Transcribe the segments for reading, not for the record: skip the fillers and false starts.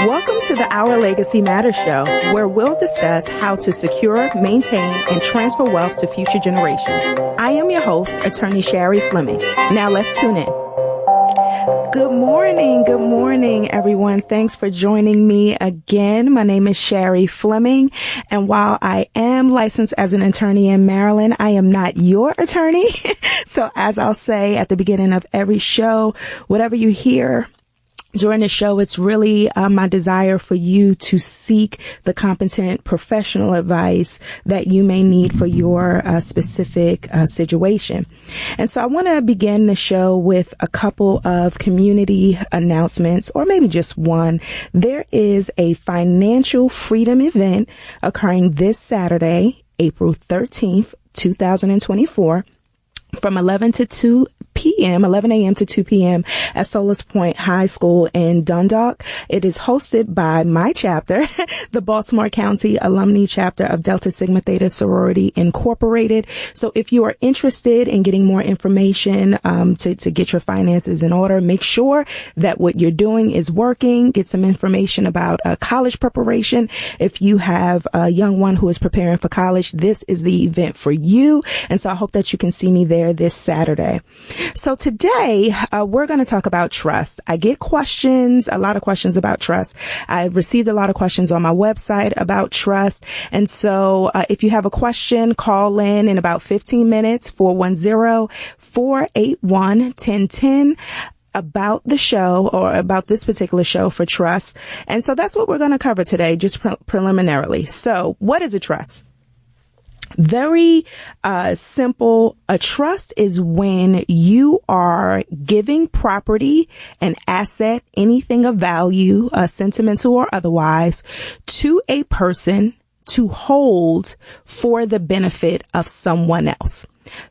Welcome to the Our Legacy Matters show, where we'll discuss how to secure, maintain, and transfer wealth to future generations. I am your host, Attorney Sherry Fleming. Now let's tune in. Good morning, everyone. Thanks for joining me again. My name is Sherry Fleming, and while I am licensed as an attorney in Maryland, I am not your attorney. So as I'll say at the beginning of every show, whatever you hear during the show, it's really my desire for you to seek the competent professional advice that you may need for your specific situation. And so I want to begin the show with a couple of community announcements, or maybe just one. There is a financial freedom event occurring this Saturday, April 13th, 2024. From 11 a.m. to 2 p.m. at Solus Point High School in Dundalk. It is hosted by my chapter, the Baltimore County Alumni Chapter of Delta Sigma Theta Sorority Incorporated. So if you are interested in getting more information to get your finances in order, make sure that what you're doing is working. Get some information about college preparation. If you have a young one who is preparing for college, this is the event for you. And so I hope that you can see me there this Saturday. So today, we're going to talk about trust. I get questions, a lot of questions about trust. I've received a lot of questions on my website about trust. And so, if you have a question, call in about 15 minutes, 410-481-1010. About the show, or about this particular show for trust. And so that's what we're going to cover today, just preliminarily. So what is a trust? Very simple. A trust is when you are giving property, an asset, anything of value, sentimental or otherwise, to a person to hold for the benefit of someone else.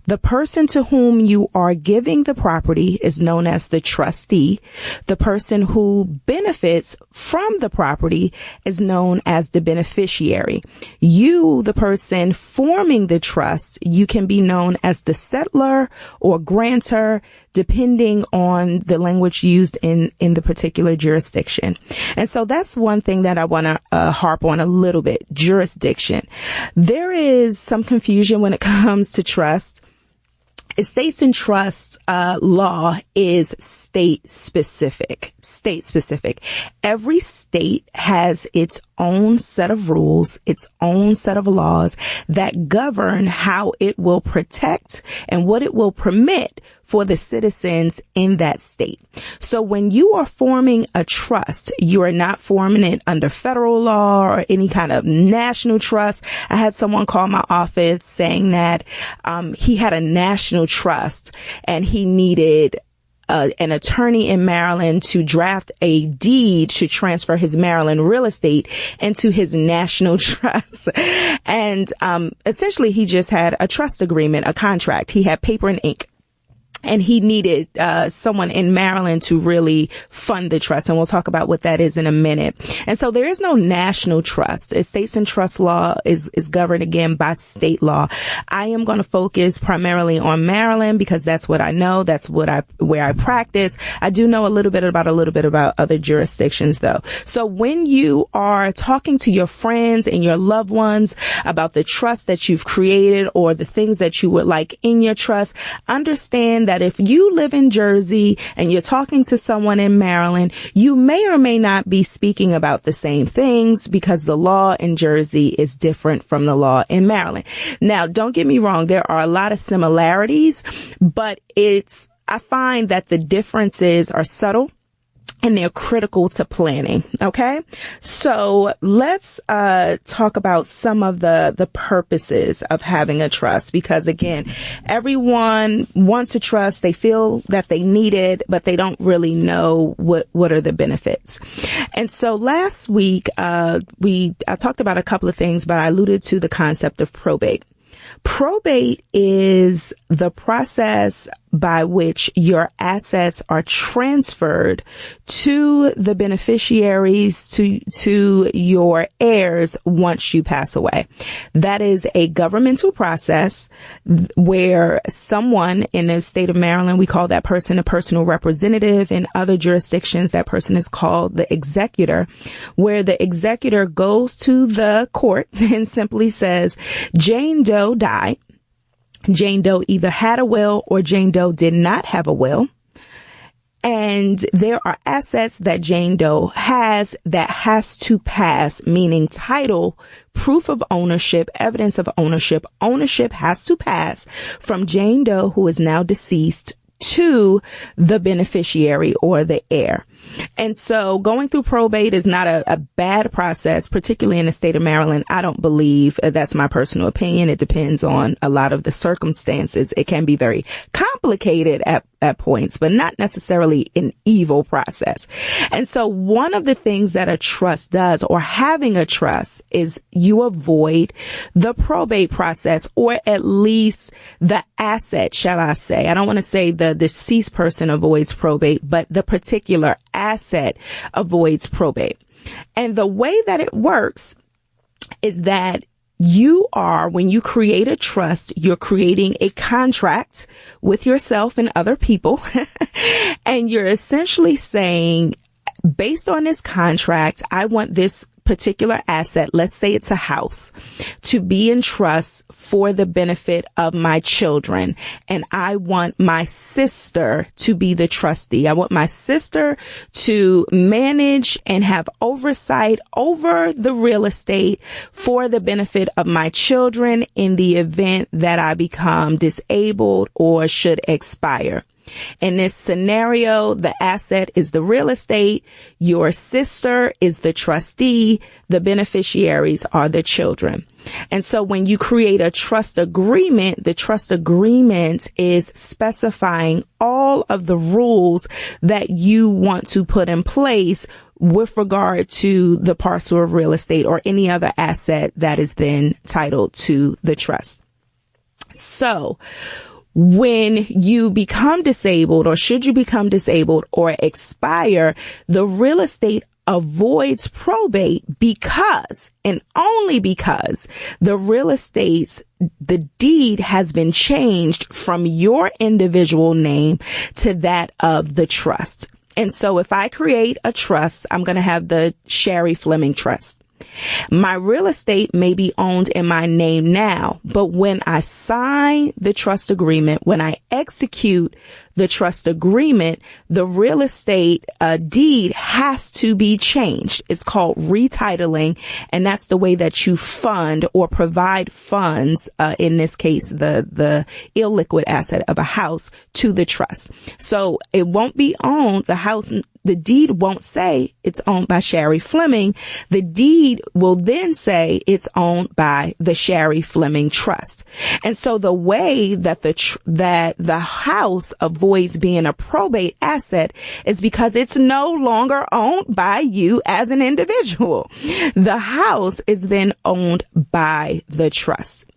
The person to whom you are giving the property is known as the trustee. The person who benefits from the property is known as the beneficiary. You, the person forming the trust, you can be known as the settlor or grantor, depending on the language used in the particular jurisdiction. And so that's one thing that I want to harp on a little bit, jurisdiction. There is some confusion when it comes to trust. Estates and trusts law is state specific. Every state has its own set of rules, its own set of laws that govern how it will protect and what it will permit for the citizens in that state. So when you are forming a trust, you are not forming it under federal law or any kind of national trust. I had someone call my office saying that he had a national trust and he needed an attorney in Maryland to draft a deed to transfer his Maryland real estate into his national trust. And essentially he just had a trust agreement, a contract. He had paper and ink. And he needed someone in Maryland to really fund the trust. And we'll talk about what that is in a minute. And so there is no national trust. Estates and trust law is governed again by state law. I am going to focus primarily on Maryland because that's what I know. That's where I practice. I do know a little bit about other jurisdictions though. So when you are talking to your friends and your loved ones about the trust that you've created or the things that you would like in your trust, understand that if you live in Jersey and you're talking to someone in Maryland, you may or may not be speaking about the same things because the law in Jersey is different from the law in Maryland. Now, don't get me wrong. There are a lot of similarities, but I find that the differences are subtle and they're critical to planning. Okay. So let's, talk about some of the purposes of having a trust, because again, everyone wants a trust. They feel that they need it, but they don't really know what are the benefits. And so last week, I talked about a couple of things, but I alluded to the concept of probate. Probate is the process by which your assets are transferred to the beneficiaries, to your heirs once you pass away. That is a governmental process where someone in the state of Maryland, we call that person a personal representative. In other jurisdictions, that person is called the executor, where the executor goes to the court and simply says, Jane Doe died. Jane Doe either had a will or Jane Doe did not have a will. And there are assets that Jane Doe has that has to pass, meaning title, proof of ownership, evidence of ownership. Ownership has to pass from Jane Doe, who is now deceased, to the beneficiary or the heir. And so going through probate is not a bad process, particularly in the state of Maryland. I don't believe, that's my personal opinion. It depends on a lot of the circumstances. It can be very complicated at points, but not necessarily an evil process. And so one of the things that a trust does, or having a trust, is you avoid the probate process, or at least the asset, shall I say. I don't want to say the deceased person avoids probate, but the particular asset avoids probate. And the way that it works is that when you create a trust, you're creating a contract with yourself and other people. And you're essentially saying, based on this contract, I want this particular asset, let's say it's a house, to be in trust for the benefit of my children. And I want my sister to be the trustee. I want my sister to manage and have oversight over the real estate for the benefit of my children in the event that I become disabled or should expire. In this scenario, the asset is the real estate. Your sister is the trustee. The beneficiaries are the children. And so when you create a trust agreement, the trust agreement is specifying all of the rules that you want to put in place with regard to the parcel of real estate or any other asset that is then titled to the trust. So when you become disabled, or should you become disabled or expire, the real estate avoids probate because, and only because, the real estate's, the deed has been changed from your individual name to that of the trust. And so if I create a trust, I'm going to have the Sherry Fleming Trust. My real estate may be owned in my name now, but when I sign the trust agreement, when I execute the trust agreement, the real estate deed has to be changed. It's called retitling, and that's the way that you fund or provide funds, in this case, the illiquid asset of a house, to the trust. So it won't be owned, the house, the deed won't say it's owned by Sherry Fleming. The deed will then say it's owned by the Sherry Fleming Trust. And so the way that the house avoids being a probate asset is because it's no longer owned by you as an individual. The house is then owned by the trust.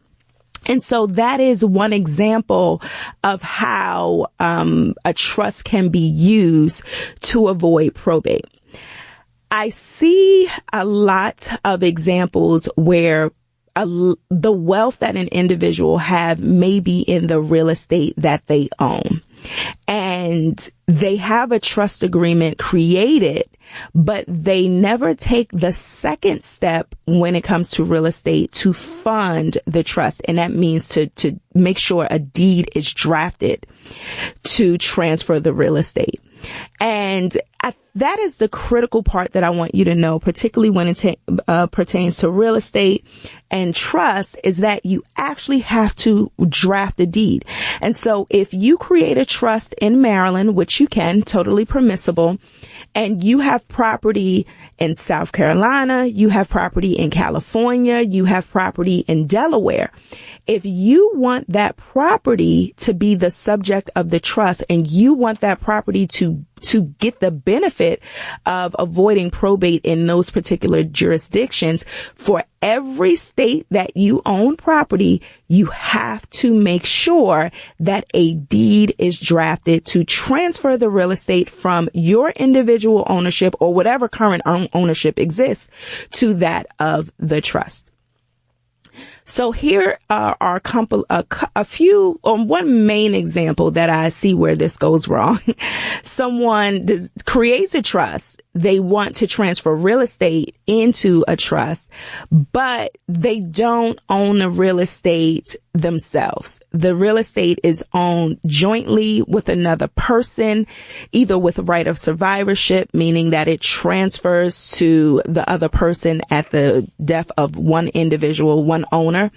And so that is one example of how a trust can be used to avoid probate. I see a lot of examples where the wealth that an individual have may be in the real estate that they own. And they have a trust agreement created, but they never take the second step when it comes to real estate to fund the trust. And that means to make sure a deed is drafted to transfer the real estate. And that is the critical part that I want you to know, particularly when it pertains to real estate and trust, is that you actually have to draft a deed. And so if you create a trust in Maryland, which you can, totally permissible, and you have property in South Carolina, you have property in California, you have property in Delaware, if you want that property to be the subject of the trust and you want that property to to get the benefit of avoiding probate in those particular jurisdictions, for every state that you own property, you have to make sure that a deed is drafted to transfer the real estate from your individual ownership or whatever current ownership exists to that of the trust. So here are a few, one main example that I see where this goes wrong. Someone creates a trust. They want to transfer real estate into a trust, but they don't own the real estate themselves. The real estate is owned jointly with another person, either with right of survivorship, meaning that it transfers to the other person at the death of one individual, one owner,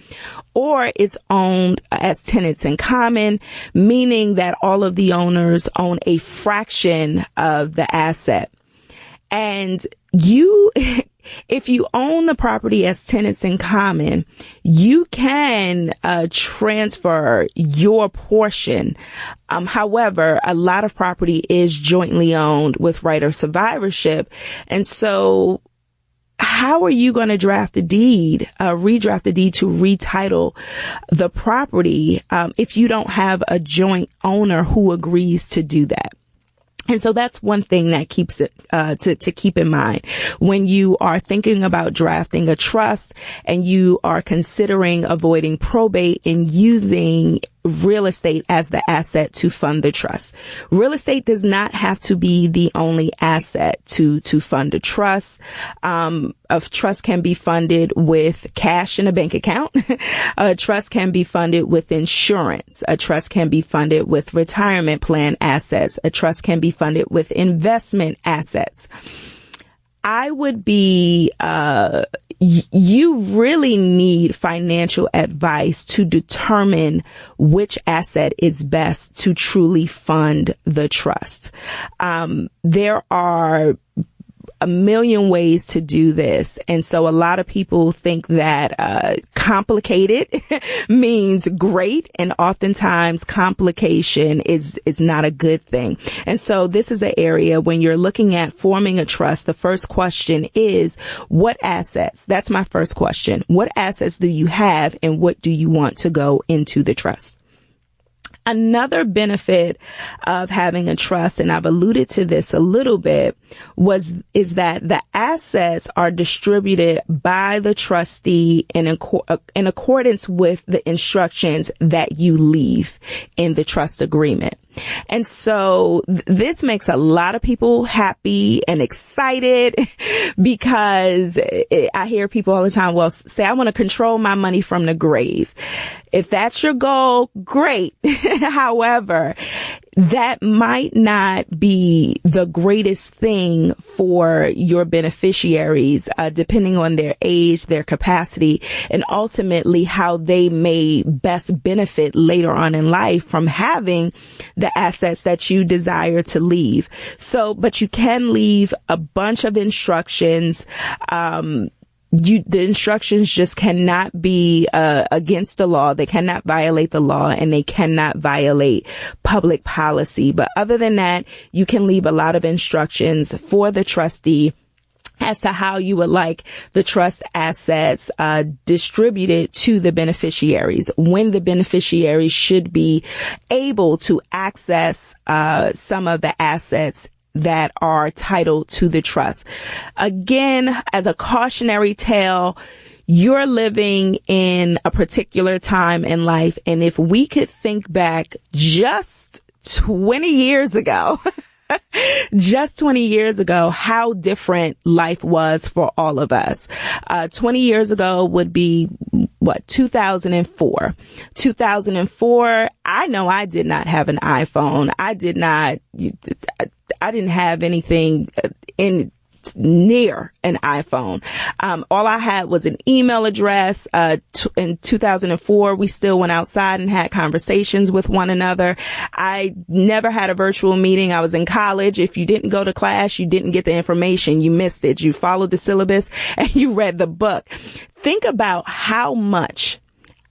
or it's owned as tenants in common, meaning that all of the owners own a fraction of the asset. And if you own the property as tenants in common, you can transfer your portion. However, a lot of property is jointly owned with right of survivorship. And so how are you going to redraft the deed to retitle the property if you don't have a joint owner who agrees to do that? And so that's one thing that keeps it to keep in mind when you are thinking about drafting a trust and you are considering avoiding probate and using real estate as the asset to fund the trust. Real estate does not have to be the only asset to fund a trust. A trust can be funded with cash in a bank account. A trust can be funded with insurance. A trust can be funded with retirement plan assets. A trust can be funded with investment assets. I would be, you really need financial advice to determine which asset is best to truly fund the trust. There are a million ways to do this. And so a lot of people think that complicated means great. And oftentimes complication is not a good thing. And so this is an area when you're looking at forming a trust, the first question is, what assets? That's my first question. What assets do you have and what do you want to go into the trust? Another benefit of having a trust, and I've alluded to this a little bit, is that the assets are distributed by the trustee in accordance with the instructions that you leave in the trust agreement. And so this makes a lot of people happy and excited because I hear people all the time, well, say I want to control my money from the grave. If that's your goal, great. However, that might not be the greatest thing for your beneficiaries, depending on their age, their capacity, and ultimately how they may best benefit later on in life from having the assets that you desire to leave. So, but you can leave a bunch of instructions. The instructions just cannot be against the law. They cannot violate the law and they cannot violate public policy. But other than that, you can leave a lot of instructions for the trustee as to how you would like the trust assets distributed to the beneficiaries, when the beneficiaries should be able to access some of the assets that are titled to the trust. Again, as a cautionary tale, you're living in a particular time in life. And if we could think back just 20 years ago, just 20 years ago, how different life was for all of us. 20 years ago would be, 2004. 2004, I know I did not have an iPhone. I didn't have anything near an iPhone. All I had was an email address. In 2004, we still went outside and had conversations with one another. I never had a virtual meeting. I was in college. If you didn't go to class, you didn't get the information. You missed it. You followed the syllabus and you read the book. Think about how much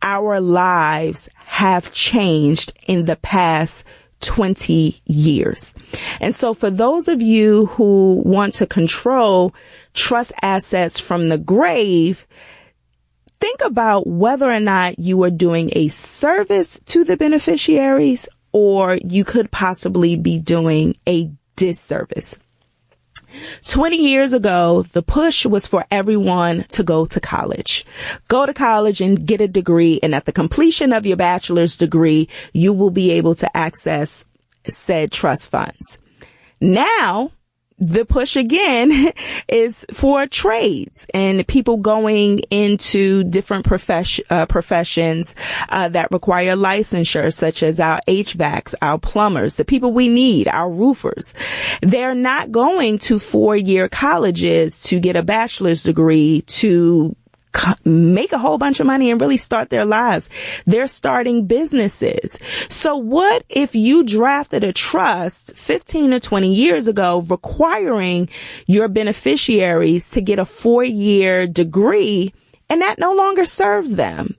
our lives have changed in the past 20 years. And so for those of you who want to control trust assets from the grave, think about whether or not you are doing a service to the beneficiaries, or you could possibly be doing a disservice. 20 years ago, the push was for everyone to go to college. Go to college and get a degree, and at the completion of your bachelor's degree, you will be able to access said trust funds. Now, the push again is for trades and people going into different professions that require licensure, such as our HVACs, our plumbers, the people we need, our roofers. They're not going to 4-year colleges to get a bachelor's degree to make a whole bunch of money and really start their lives. They're starting businesses. So what if you drafted a trust 15 or 20 years ago requiring your beneficiaries to get a 4-year degree, and that no longer serves them?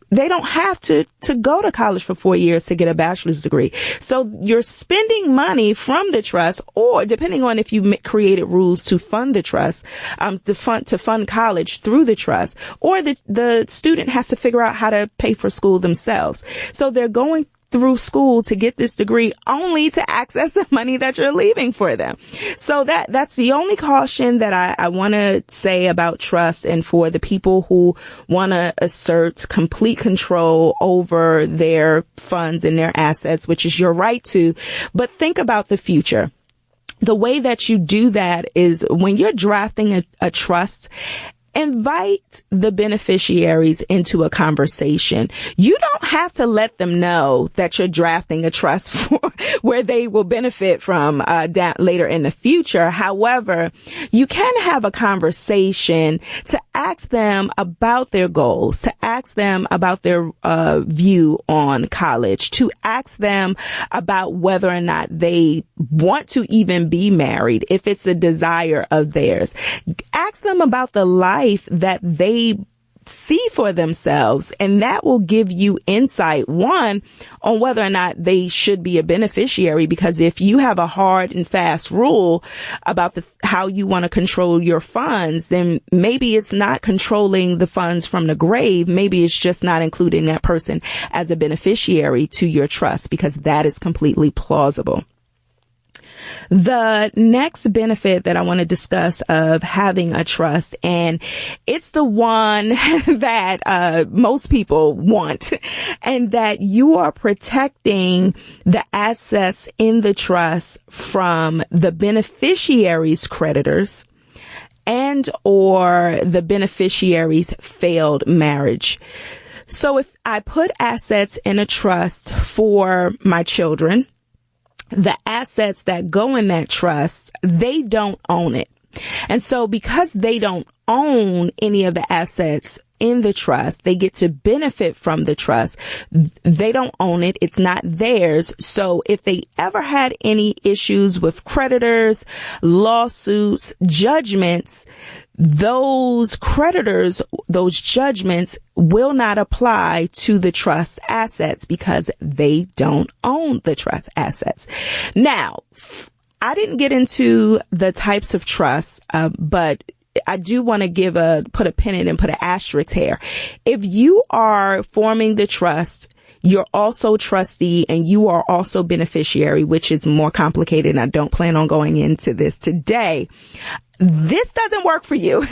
They don't have to go to college for 4 years to get a bachelor's degree. So you're spending money from the trust, or depending on if you created rules to fund the trust, to fund college through the trust, or the student has to figure out how to pay for school themselves. So they're going through school to get this degree only to access the money that you're leaving for them. So that's the only caution that I want to say about trust, and for the people who want to assert complete control over their funds and their assets, which is your right to, but think about the future. The way that you do that is when you're drafting a trust, invite the beneficiaries into a conversation. You don't have to let them know that you're drafting a trust for where they will benefit from later in the future. However, you can have a conversation to ask them about their goals, to ask them about their view on college, to ask them about whether or not they want to even be married, if it's a desire of theirs. Ask them about the life that they see for themselves, and that will give you insight, one, on whether or not they should be a beneficiary. Because if you have a hard and fast rule about how you want to control your funds, then maybe it's not controlling the funds from the grave. Maybe it's just not including that person as a beneficiary to your trust, because that is completely plausible. The next benefit that I want to discuss of having a trust, and it's the one that most people want, and that you are protecting the assets in the trust from the beneficiary's creditors and or the beneficiary's failed marriage. So if I put assets in a trust for my children, the assets that go in that trust, they don't own it. And so because they don't own any of the assets in the trust, they get to benefit from the trust. They don't own it. It's not theirs. So if they ever had any issues with creditors, lawsuits, judgments, those creditors, those judgments will not apply to the trust assets because they don't own the trust assets. Now, I didn't get into the types of trusts, but I do want to put a pin in and put an asterisk here. If you are forming the trust, you're also trustee and you are also beneficiary, which is more complicated, and I don't plan on going into this today. This doesn't work for you.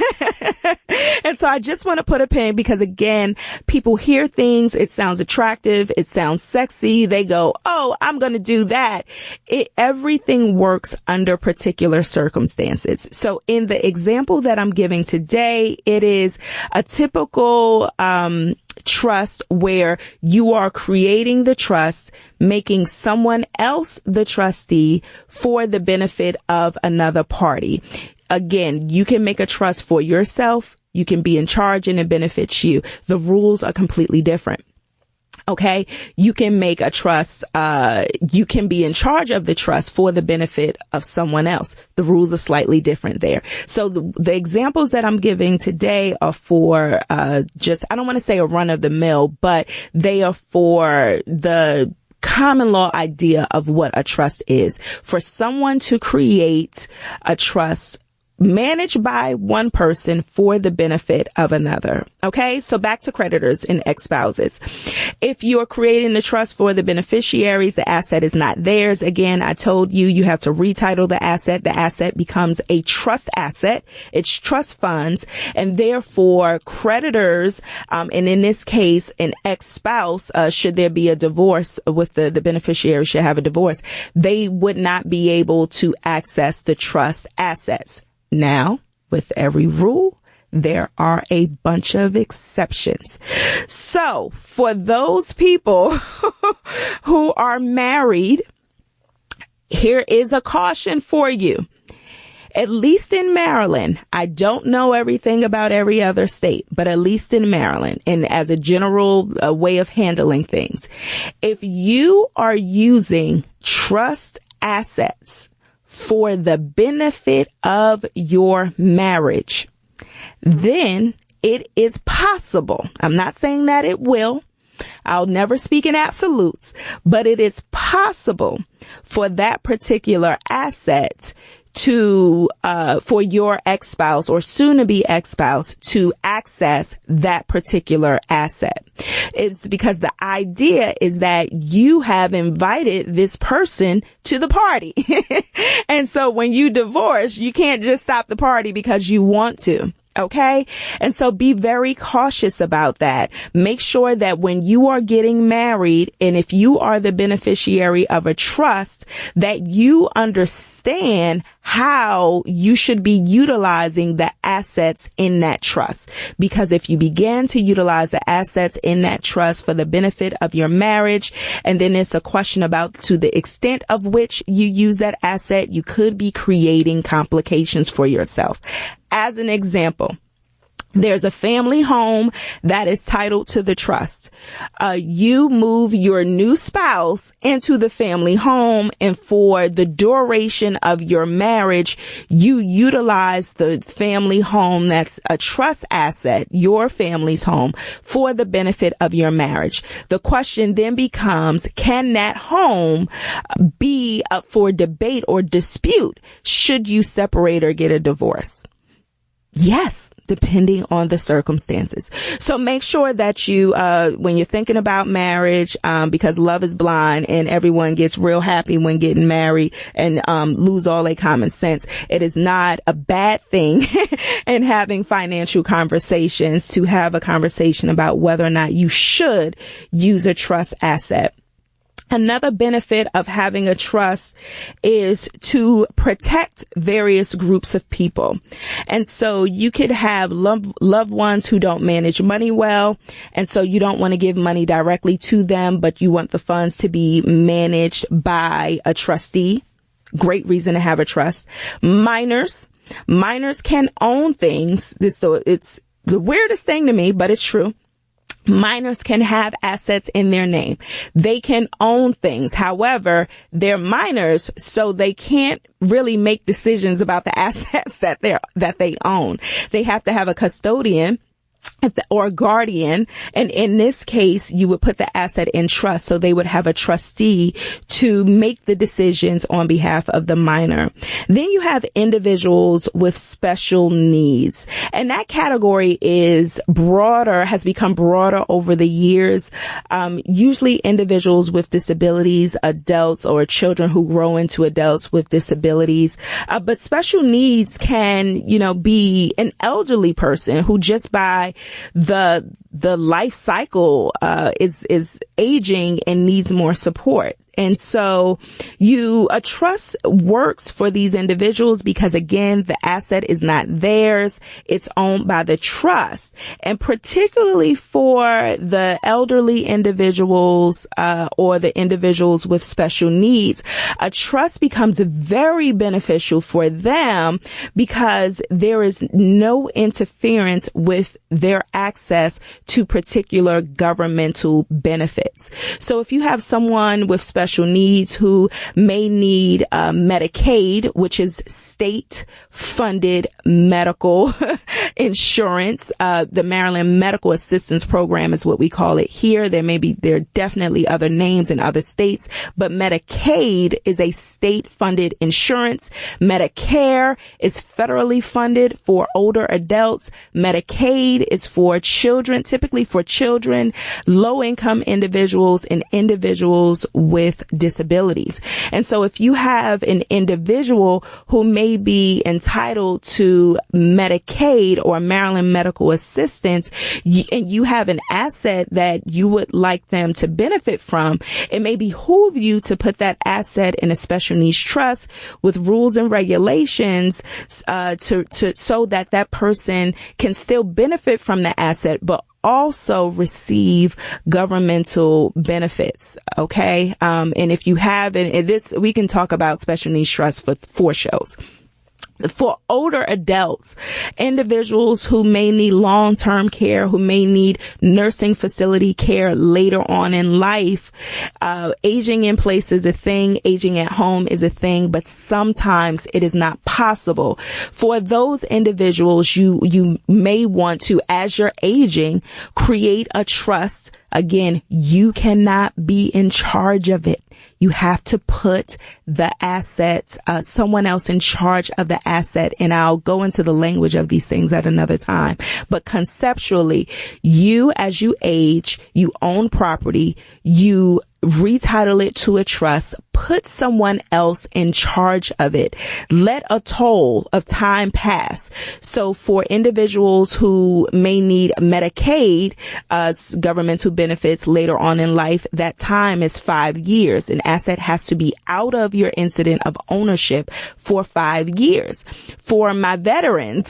And so I just want to put a pin, because again, people hear things. It sounds attractive. It sounds sexy. They go, oh, I'm going to do that. Everything works under particular circumstances. So in the example that I'm giving today, it is a typical, trust where you are creating the trust, making someone else the trustee for the benefit of another party. Again, you can make a trust for yourself. You can be in charge and it benefits you. The rules are completely different. Okay. You can make a trust. You can be in charge of the trust for the benefit of someone else. The rules are slightly different there. So the examples that I'm giving today are for, I don't want to say a run of the mill, but they are for the common law idea of what a trust is. For someone to create a trust managed by one person for the benefit of another. Okay, so back to creditors and ex-spouses. If you're creating the trust for the beneficiaries, the asset is not theirs. Again, I told you, you have to retitle the asset. The asset becomes a trust asset. It's trust funds, and therefore creditors, and in this case, an ex-spouse, should there be a divorce with the beneficiary should have a divorce, they would not be able to access the trust assets. Now, with every rule, there are a bunch of exceptions. So for those people who are married, here is a caution for you. At least in Maryland, I don't know everything about every other state, but at least in Maryland, and as a general way of handling things, if you are using trust assets for the benefit of your marriage, then it is possible. I'm not saying that it will. I'll never speak in absolutes, but it is possible for that particular asset to, for your ex-spouse or soon to be ex-spouse to access that particular asset. It's because the idea is that you have invited this person to the party. And so when you divorce, you can't just stop the party because you want to. Okay. And so be very cautious about that. Make sure that when you are getting married, and if you are the beneficiary of a trust, that you understand how you should be utilizing the assets in that trust. Because if you begin to utilize the assets in that trust for the benefit of your marriage, and then it's a question about to the extent of which you use that asset, you could be creating complications for yourself. As an example, there's a family home that is titled to the trust. You move your new spouse into the family home, and for the duration of your marriage, you utilize the family home that's a trust asset, your family's home, for the benefit of your marriage. The question then becomes, can that home be up for debate or dispute should you separate or get a divorce? Yes, depending on the circumstances. So make sure that you, when you're thinking about marriage, because love is blind and everyone gets real happy when getting married and, lose all their common sense. It is not a bad thing in having financial conversations to have a conversation about whether or not you should use a trust asset. Another benefit of having a trust is to protect various groups of people. And so you could have loved ones who don't manage money well. And so you don't want to give money directly to them, but you want the funds to be managed by a trustee. Great reason to have a trust. Minors can own things. So it's the weirdest thing to me, but it's true. Minors can have assets in their name. They can own things. However, they're minors, so they can't really make decisions about the assets that they own. They have to have a custodian or a guardian. And in this case, you would put the asset in trust. So they would have a trustee to make the decisions on behalf of the minor. Then you have individuals with special needs. And that category is broader, has become broader over the years. Usually individuals with disabilities, adults or children who grow into adults with disabilities. But special needs can, be an elderly person who just by the life cycle is aging and needs more support. And so a trust works for these individuals because, again, the asset is not theirs. It's owned by the trust. And particularly for the elderly individuals, or the individuals with special needs, a trust becomes very beneficial for them because there is no interference with their access to particular governmental benefits. So if you have someone with special needs who may need Medicaid, which is state funded medical insurance. The Maryland Medical Assistance Program is what we call it here. There are definitely other names in other states, but Medicaid is a state-funded insurance. Medicare is federally funded for older adults. Medicaid is for children, typically for children, low-income individuals, and individuals with disabilities. And so if you have an individual who may be entitled to Medicaid or Maryland medical assistance, and you have an asset that you would like them to benefit from, it may behoove you to put that asset in a special needs trust with rules and regulations so that that person can still benefit from the asset, but also receive governmental benefits. Okay. And if you have, and this, we can talk about special needs trusts for 4 shows. For older adults, individuals who may need long-term care, who may need nursing facility care later on in life, aging in place is a thing, aging at home is a thing, but sometimes it is not possible. For those individuals, you may want to, as you're aging, create a trust. Again, you cannot be in charge of it. You have to put the assets, someone else in charge of the asset. And I'll go into the language of these things at another time. But conceptually, you, as you age, you own property, you retitle it to a trust, put someone else in charge of it. Let a toll of time pass. So for individuals who may need Medicaid, governmental benefits later on in life, that time is 5 years. An asset has to be out of your incident of ownership for 5 years. For my veterans,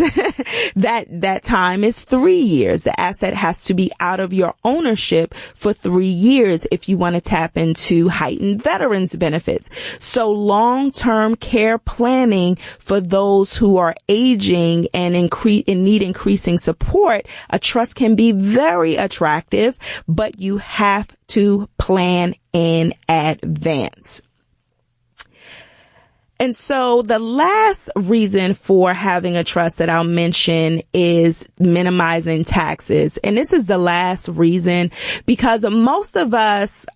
that time is 3 years. The asset has to be out of your ownership for 3 years if you want to tap into heightened veterans benefits. So long-term care planning for those who are aging and need increasing support, a trust can be very attractive, but you have to plan in advance. And so the last reason for having a trust that I'll mention is minimizing taxes. And this is the last reason because most of us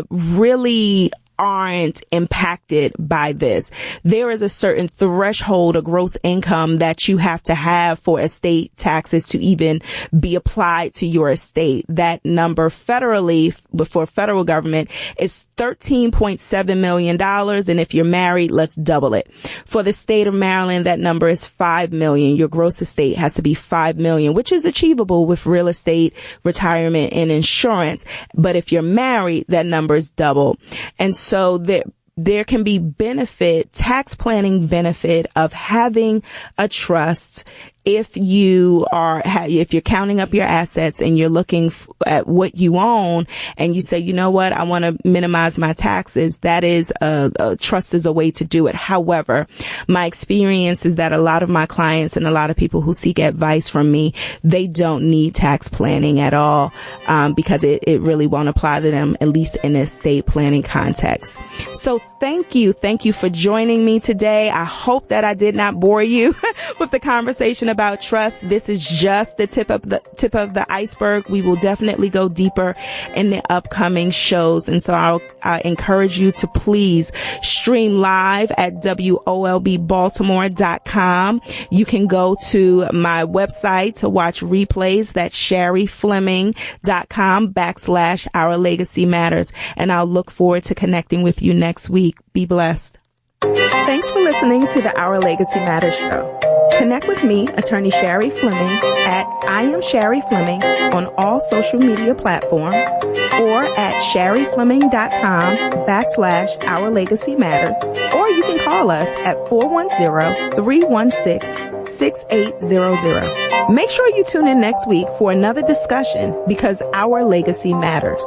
really aren't impacted by this. There is a certain threshold of gross income that you have to have for estate taxes to even be applied to your estate. That number federally, before federal government, is $13.7 million. And if you're married, let's double it. For the state of Maryland, that number is $5 million. Your gross estate has to be $5 million, which is achievable with real estate, retirement, and insurance. But if you're married, that number is double. And so there can be tax planning benefit of having a trust if you're counting up your assets and you're looking at what you own and you say, you know what, I want to minimize my taxes. That is a trust is a way to do it. However, my experience is that a lot of my clients and a lot of people who seek advice from me, they don't need tax planning at all, because it really won't apply to them, at least in an estate planning context. So thank you for joining me today. I hope that I did not bore you with the conversation about trust. This is just the tip of the iceberg. We will definitely go deeper in the upcoming shows. And so I'll encourage you to please stream live at WOLBbaltimore.com. You can go to my website to watch replays. That's sherryfleming.com/Our Legacy Matters. And I'll look forward to connecting with you next week. Be blessed. Thanks for listening to the Our Legacy Matters show. Connect with me, Attorney Sherry Fleming, at I Am Sherry Fleming on all social media platforms or at sherryfleming.com/Our Legacy Matters, or you can call us at 410-316-6800. Make sure you tune in next week for another discussion because our legacy matters.